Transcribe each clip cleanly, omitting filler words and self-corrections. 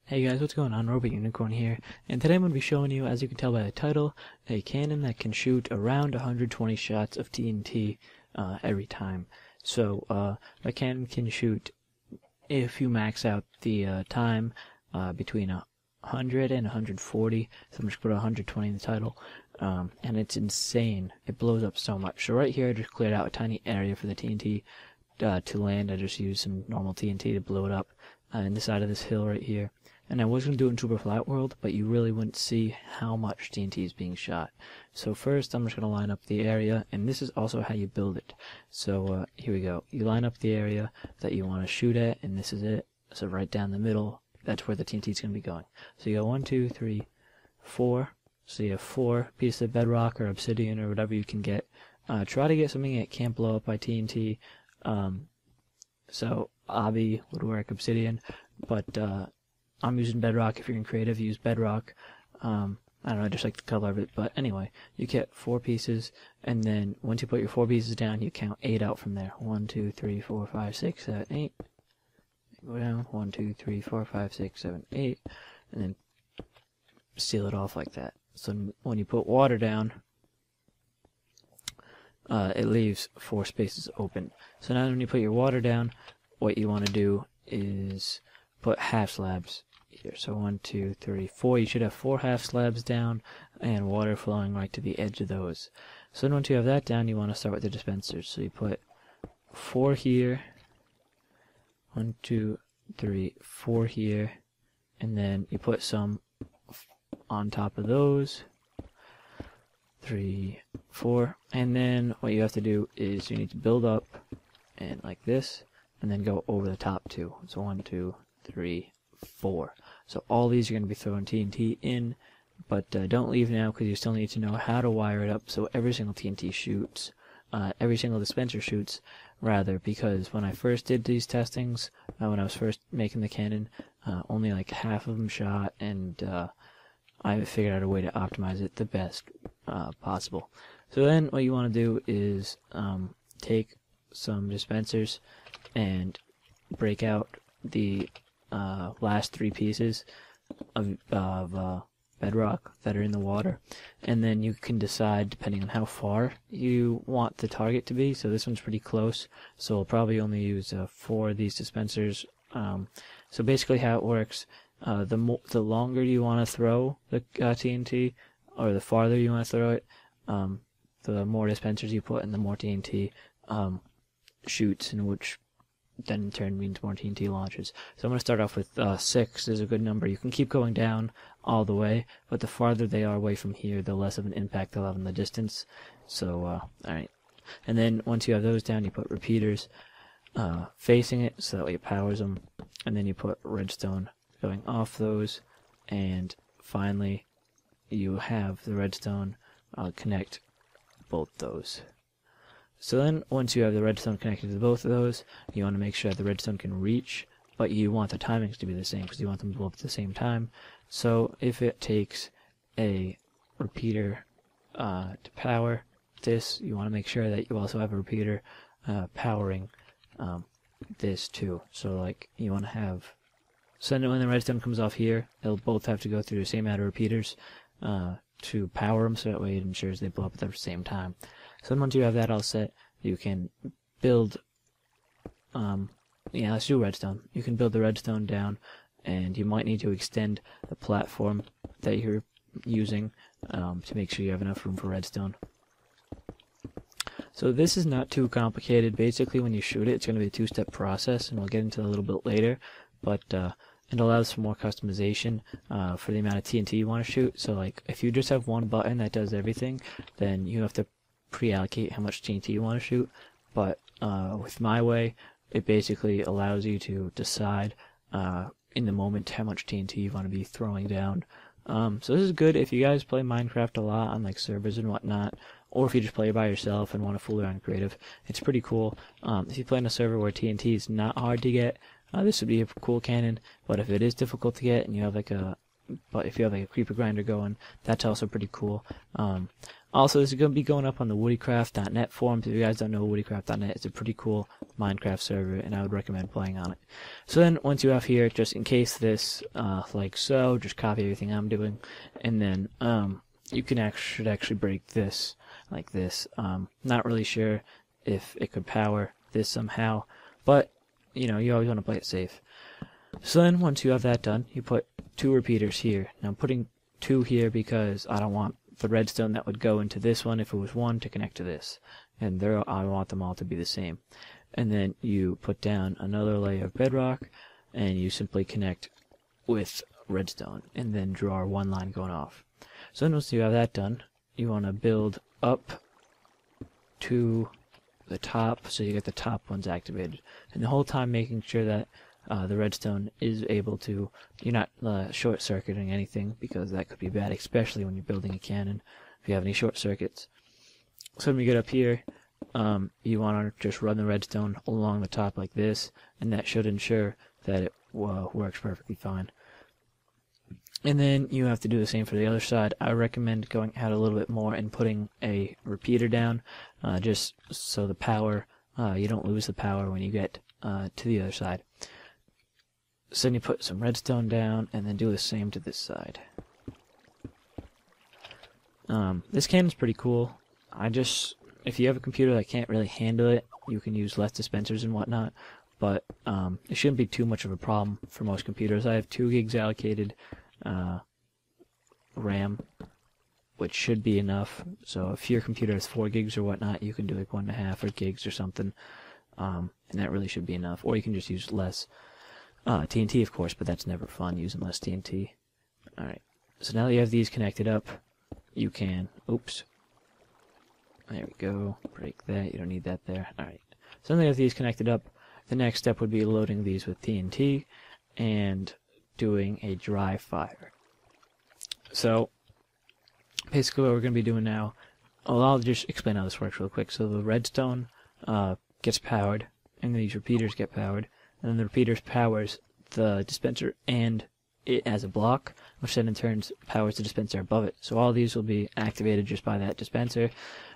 Hey guys, what's going on? Robot Unicorn here, and today I'm going to be showing you, as you can tell by the title, a cannon that can shoot around 120 shots of TNT every time. So a cannon can shoot, if you max out the time, between 100 and 140, so I'm just going to put 120 in the title, and it's insane. It blows up so much. So right here I just cleared out a tiny area for the TNT to land. I just used some normal TNT to blow it up in the side of this hill right here. And I was going to do it in Super Flat World, but you really wouldn't see how much TNT is being shot. So first, I'm just going to line up the area, and this is also how you build it. So here we go. You line up the area that you want to shoot at, and this is it. So right down the middle, that's where the TNT is going to be going. So you go 1, 2, 3, 4. So you have 4 pieces of bedrock or obsidian or whatever you can get. Try to get something that can't blow up by TNT. So obby would work, obsidian, but I'm using bedrock. If you're in creative, use bedrock. I don't know, I just like the color of it. But anyway, you get 4 pieces, and then once you put your 4 pieces down, you count 8 out from there. 1, 2, 3, 4, 5, 6, 7, 8. Go down. 1, 2, 3, 4, 5, 6, 7, 8, and then seal it off like that. So when you put water down, it leaves 4 spaces open. So now when you put your water down, what you want to do is put half slabs here. So 1, 2, 3, 4. You should have 4 half slabs down and water flowing right to the edge of those. So then once you have that down, you want to start with the dispensers. So you put 4 here, 1, 2, 3, 4 here, and then you put some on top of those. 3, 4, and then what you have to do is you need to build up and like this, and then go over the top too. So 1, 2, 3, 4. So all these are going to be throwing TNT in, but don't leave now because you still need to know how to wire it up so every single TNT shoots, every single dispenser shoots, rather, because when I first did these testings, when I was first making the cannon, only like half of them shot, and I figured out a way to optimize it the best possible. So then what you want to do is take some dispensers and break out the last 3 pieces of bedrock that are in the water, and then you can decide depending on how far you want the target to be. So this one's pretty close, so I'll probably only use 4 of these dispensers. So basically how it works, the longer you want to throw the TNT, or the farther you want to throw it, the more dispensers you put and the more TNT shoots, in which then in turn means more TNT launches. So I'm going to start off with 6 is a good number. You can keep going down all the way, but the farther they are away from here, the less of an impact they'll have in the distance. So, alright. And then once you have those down, you put repeaters facing it, so that way it powers them. And then you put redstone going off those, and finally you have the redstone connect both those. So then once you have the redstone connected to both of those, you want to make sure that the redstone can reach, but you want the timings to be the same because you want them to blow up at the same time. So if it takes a repeater to power this, you want to make sure that you also have a repeater powering this too. So like you want to have, so when the redstone comes off here, they'll both have to go through the same amount of repeaters to power them, so that way it ensures they blow up at the same time. So then once you have that all set, you can build, let's do redstone. You can build the redstone down, and you might need to extend the platform that you're using to make sure you have enough room for redstone. So this is not too complicated. Basically, when you shoot it, it's going to be a 2-step process, and we'll get into that a little bit later, but it allows for more customization for the amount of TNT you want to shoot. So like, if you just have one button that does everything, then you have to pre-allocate how much TNT you want to shoot. But with my way, it basically allows you to decide in the moment how much TNT you want to be throwing down. So this is good if you guys play Minecraft a lot on like servers and whatnot, or if you just play by yourself and want to fool around creative. It's pretty cool. If you play on a server where TNT is not hard to get, this would be a cool cannon. But if it is difficult to get and you have like a but if you have like a creeper grinder going, that's also pretty cool. Also, this is going to be going up on the woodycraft.net forums. If you guys don't know, woodycraft.net is a pretty cool Minecraft server, and I would recommend playing on it. So then, once you have here, just in case this, like so, just copy everything I'm doing, and then you can should actually break this like this. Not really sure if it could power this somehow, but you know, you always want to play it safe. So then, once you have that done, you put 2 repeaters here. Now I'm putting 2 here because I don't want the redstone that would go into this one if it was 1 to connect to this, and I want them all to be the same. And then you put down another layer of bedrock, and you simply connect with redstone, and then draw 1 line going off. So then once you have that done, you want to build up to the top, so you get the top ones activated, and the whole time making sure that the redstone is able to, you're not short-circuiting anything, because that could be bad, especially when you're building a cannon, if you have any short circuits. So when we get up here, you want to just run the redstone along the top like this, and that should ensure that it works perfectly fine. And then you have to do the same for the other side. I recommend going out a little bit more and putting a repeater down, just so the power, you don't lose the power when you get to the other side. So then you put some redstone down, and then do the same to this side. This cannon's pretty cool. If you have a computer that can't really handle it, you can use less dispensers and whatnot, but it shouldn't be too much of a problem for most computers. I have 2 gigs allocated RAM, which should be enough. So if your computer has 4 gigs or whatnot, you can do like 1.5 or gigs or something, and that really should be enough. Or you can just use less TNT, of course, but that's never fun, using less TNT. Alright, so now that you have these connected up, you can, oops, there we go, break that, you don't need that there. Alright, so now that you have these connected up, the next step would be loading these with TNT and doing a dry fire. So basically what we're going to be doing now, I'll just explain how this works real quick. So the redstone gets powered, and these repeaters get powered, and then the repeaters powers the dispenser and it as a block, which then in turn powers the dispenser above it. So all these will be activated just by that dispenser. And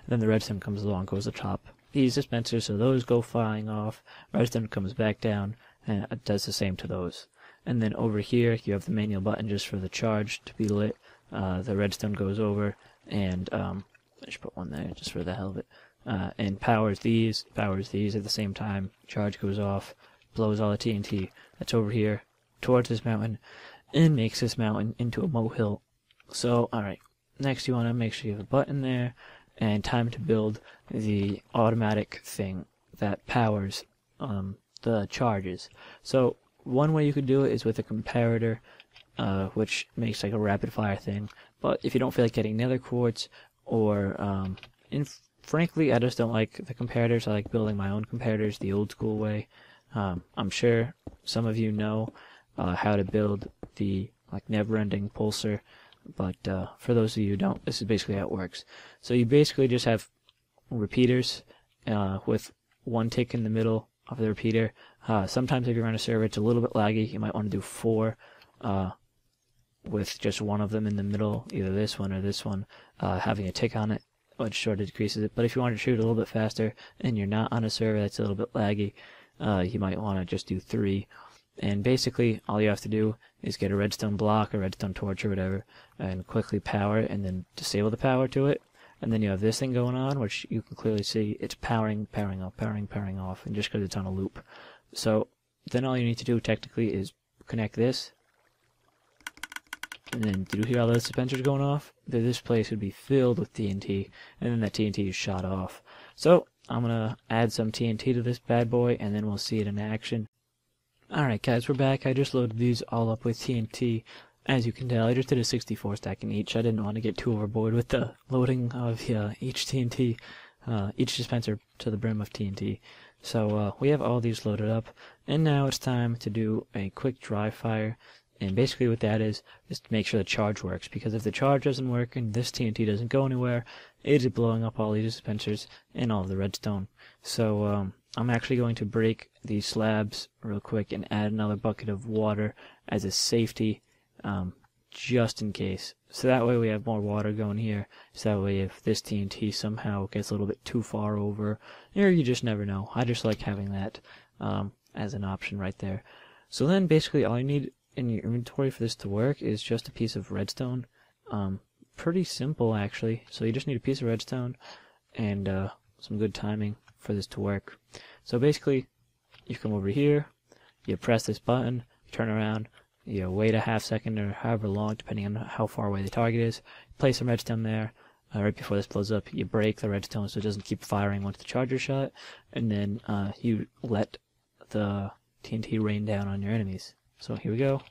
then the redstone comes along, goes to top these dispensers, so those go flying off. Redstone comes back down, and it does the same to those. And then over here, you have the manual button just for the charge to be lit. The redstone goes over, and I just put one there just for the hell of it, and powers these at the same time. Charge goes off, blows all the TNT that's over here towards this mountain, and makes this mountain into a molehill. So, alright, next you want to make sure you have a button there, and time to build the automatic thing that powers the charges. So, one way you could do it is with a comparator, which makes like a rapid fire thing, but if you don't feel like getting nether quartz, or, frankly, I just don't like the comparators. I like building my own comparators the old school way. I'm sure some of you know how to build the never-ending pulsar, but for those of you who don't, this is basically how it works. So you basically just have repeaters with 1 tick in the middle of the repeater. Sometimes if you're on a server it's a little bit laggy, you might want to do 4 with just 1 of them in the middle, either this one or this one, having a tick on it, which sort of decreases it. But if you want to shoot a little bit faster and you're not on a server that's a little bit laggy, you might want to just do 3. And basically all you have to do is get a redstone block, a redstone torch or whatever, and quickly power it, and then disable the power to it. And then you have this thing going on, which you can clearly see it's powering off, and just because it's on a loop. So then all you need to do technically is connect this, and then did you hear all those dispensers going off? This place would be filled with TNT, and then that TNT is shot off. So I'm gonna add some TNT to this bad boy, and then we'll see it in action. Alright guys, we're back. I just loaded these all up with TNT. As you can tell, I just did a 64 stack in each. I didn't want to get too overboard with the loading of each TNT, each dispenser to the brim of TNT. So we have all these loaded up, and now it's time to do a quick dry fire. And basically what that is to make sure the charge works, because if the charge doesn't work and this TNT doesn't go anywhere, it is blowing up all these dispensers and all of the redstone. So I'm actually going to break these slabs real quick and add another bucket of water as a safety just in case. So that way we have more water going here. So that way if this TNT somehow gets a little bit too far over, or you just never know. I just like having that as an option right there. So then basically all you need in your inventory for this to work is just a piece of redstone. Pretty simple actually. So you just need a piece of redstone and some good timing for this to work. So basically you come over here, you press this button, you turn around, you wait a half second or however long depending on how far away the target is, place some redstone there. Right before this blows up, you break the redstone so it doesn't keep firing once the charger's shot, and then you let the TNT rain down on your enemies. So here we go.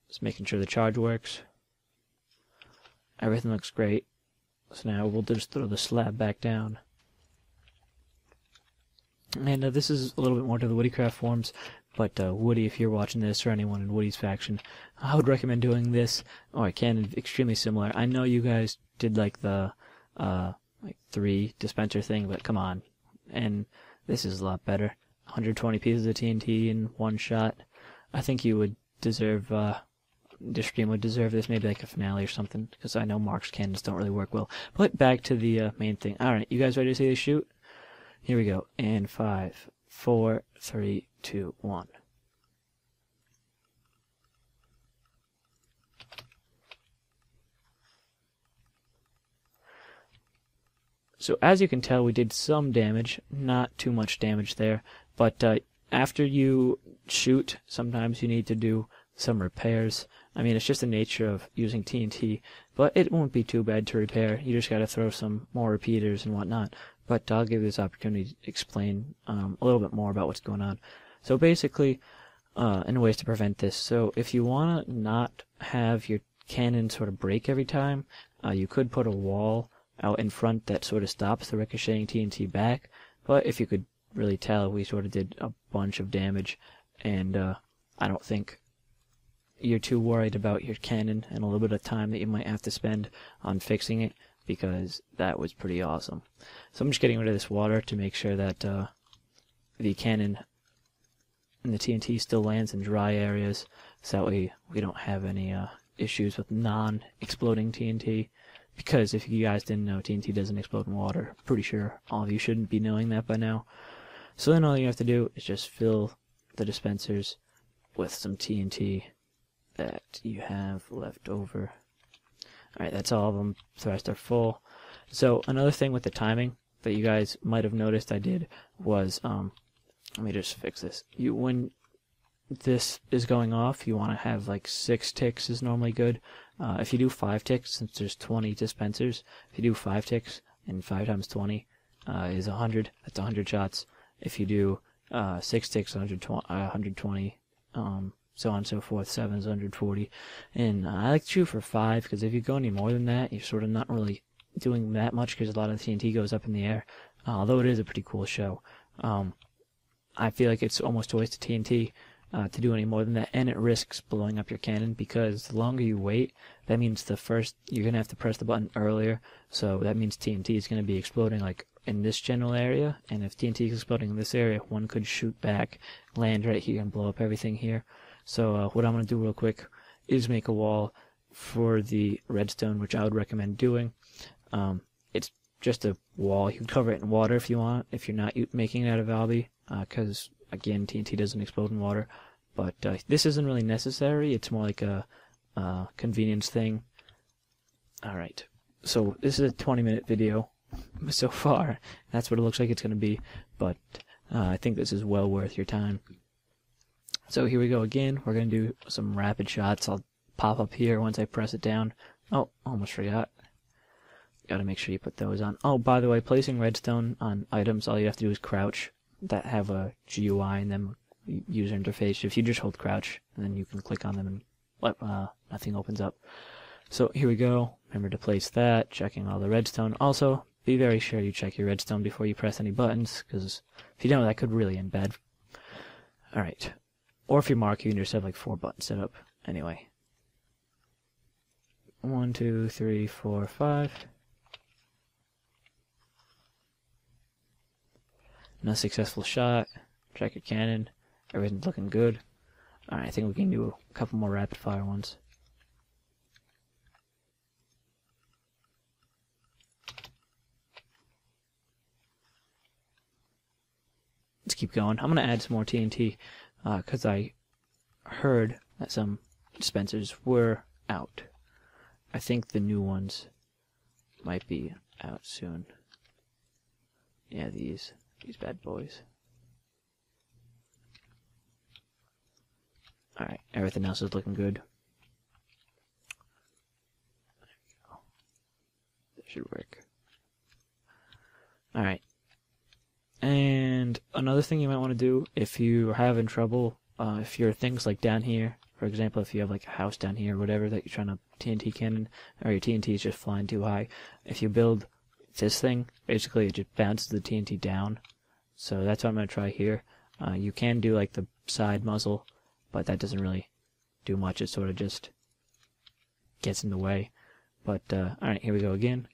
Just making sure the charge works. Everything looks great. So now we'll just throw the slab back down. And this is a little bit more to the Woodycraft forums, but Woody, if you're watching this, or anyone in Woody's faction, I would recommend doing this. Oh, I can, extremely similar. I know you guys did like the like 3 dispenser thing, but come on. And this is a lot better. 120 pieces of TNT in one shot. I think you would deserve, this stream would deserve this, maybe like a finale or something, because I know Mark's cannons don't really work well. But back to the main thing. Alright, you guys ready to see the shoot? Here we go. And 5, 4, 3, 2, 1. So as you can tell, we did some damage, not too much damage there, but after you shoot, sometimes you need to do some repairs. I mean, it's just the nature of using TNT, but it won't be too bad to repair. You just gotta throw some more repeaters and whatnot. But I'll give you this opportunity to explain a little bit more about what's going on. So basically, and ways to prevent this. So if you want to not have your cannon sort of break every time, you could put a wall out in front that sort of stops the ricocheting TNT back. But if you could really tell, we sort of did a bunch of damage, and I don't think you're too worried about your cannon and a little bit of time that you might have to spend on fixing it, because that was pretty awesome. So I'm just getting rid of this water to make sure that the cannon and the TNT still lands in dry areas, so that way we don't have any issues with non-exploding TNT. Because if you guys didn't know, TNT doesn't explode in water. Pretty sure all of you shouldn't be knowing that by now. So then all you have to do is just fill the dispensers with some TNT that you have left over. Alright, that's all of them. The rest are full. So another thing with the timing that you guys might have noticed I did was, let me just fix this. When this is going off, you want to have like 6 ticks is normally good. If you do 5 ticks, since there's 20 dispensers, if you do 5 ticks, and 5 times 20 is 100, that's 100 shots. If you do 6 ticks, 120, so on and so forth, 7 is 140. And I like to shoot for 5, because if you go any more than that, you're sort of not really doing that much, because a lot of the TNT goes up in the air. Although it is a pretty cool show. I feel like it's almost a waste of TNT to do any more than that, and it risks blowing up your cannon, because the longer you wait, that means you're going to have to press the button earlier, so that means TNT is going to be exploding like in this general area, and if TNT is exploding in this area, one could shoot back, land right here, and blow up everything here. So what I'm going to do real quick is make a wall for the redstone, which I would recommend doing. It's just a wall. You can cover it in water if you want, if you're not making it out of Alby, because again, TNT doesn't explode in water. But this isn't really necessary. It's more like a convenience thing. Alright, so this is a 20-minute video so far. That's what it looks like it's going to be, but I think this is well worth your time. So here we go again. We're going to do some rapid shots. I'll pop up here once I press it down. Oh, almost forgot. Gotta make sure you put those on. Oh, by the way, placing redstone on items, all you have to do is crouch. That have a GUI in them, user interface. If you just hold crouch, and then you can click on them and nothing opens up. So here we go. Remember to place that, checking all the redstone. Also, be very sure you check your redstone before you press any buttons, because if you don't, that could really end bad. Alright. Or if you're Mark, you can just have like 4 buttons set up. Anyway. 1, 2, 3, 4, 5. No successful shot. Check your cannon. Everything's looking good. Alright, I think we can do a couple more rapid fire ones. let's keep going. I'm gonna add some more TNT because I heard that some dispensers were out. I think the new ones might be out soon. Yeah, these bad boys. Alright, everything else is looking good. There we go. That should work. Alright. And another thing you might want to do if you're having trouble, if your things like down here, for example, if you have like a house down here or whatever that you're trying to TNT cannon, or your TNT is just flying too high, if you build this thing, basically it just bounces the TNT down. So that's what I'm going to try here. You can do like the side muzzle, but that doesn't really do much. It sort of just gets in the way. But, alright, here we go again.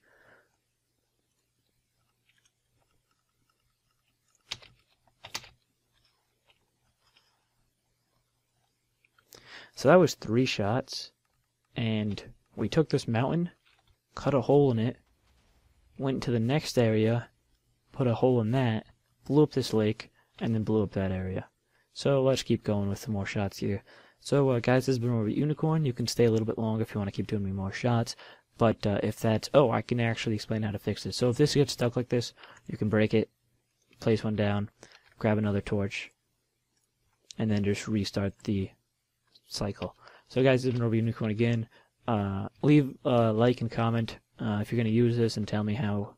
So that was 3 shots, and we took this mountain, cut a hole in it, went to the next area, put a hole in that, blew up this lake, and then blew up that area. So let's keep going with some more shots here. So guys, this has been Robot Unicorn. You can stay a little bit longer if you want to keep doing me more shots. But if that's... Oh, I can actually explain how to fix this. So if this gets stuck like this, you can break it, place one down, grab another torch, and then just restart the cycle. So guys, this has been Robot Unicorn again. Leave a like and comment if you're going to use this, and tell me how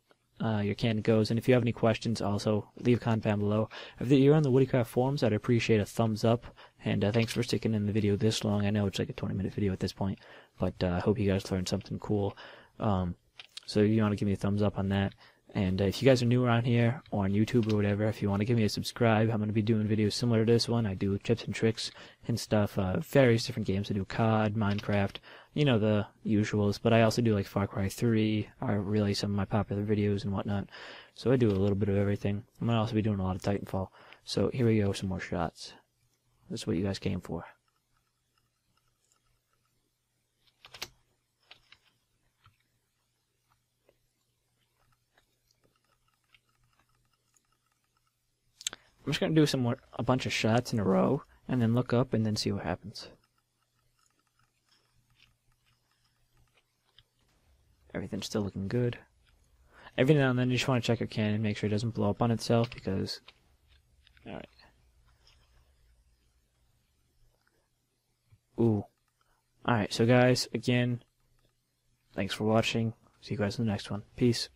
your cannon goes. And if you have any questions, also leave a comment down below. If you're on the Woodycraft forums, I'd appreciate a thumbs up. And thanks for sticking in the video this long. I know it's like a 20-minute video at this point, but I hope you guys learned something cool. So you want to give me a thumbs up on that. And if you guys are new around here or on YouTube or whatever, if you want to give me a subscribe, I'm going to be doing videos similar to this one. I do tips and tricks and stuff, various different games. I do COD, Minecraft, you know, the usuals. But I also do like Far Cry 3, are really some of my popular videos and whatnot. So I do a little bit of everything. I'm going to also be doing a lot of Titanfall. So here we go, some more shots. This is what you guys came for. I'm just going to do a bunch of shots in a row, and then look up and then see what happens. Everything's still looking good. Every now and then you just want to check your cannon, make sure it doesn't blow up on itself, because... Alright. Ooh. Alright, so guys, again, thanks for watching. See you guys in the next one. Peace.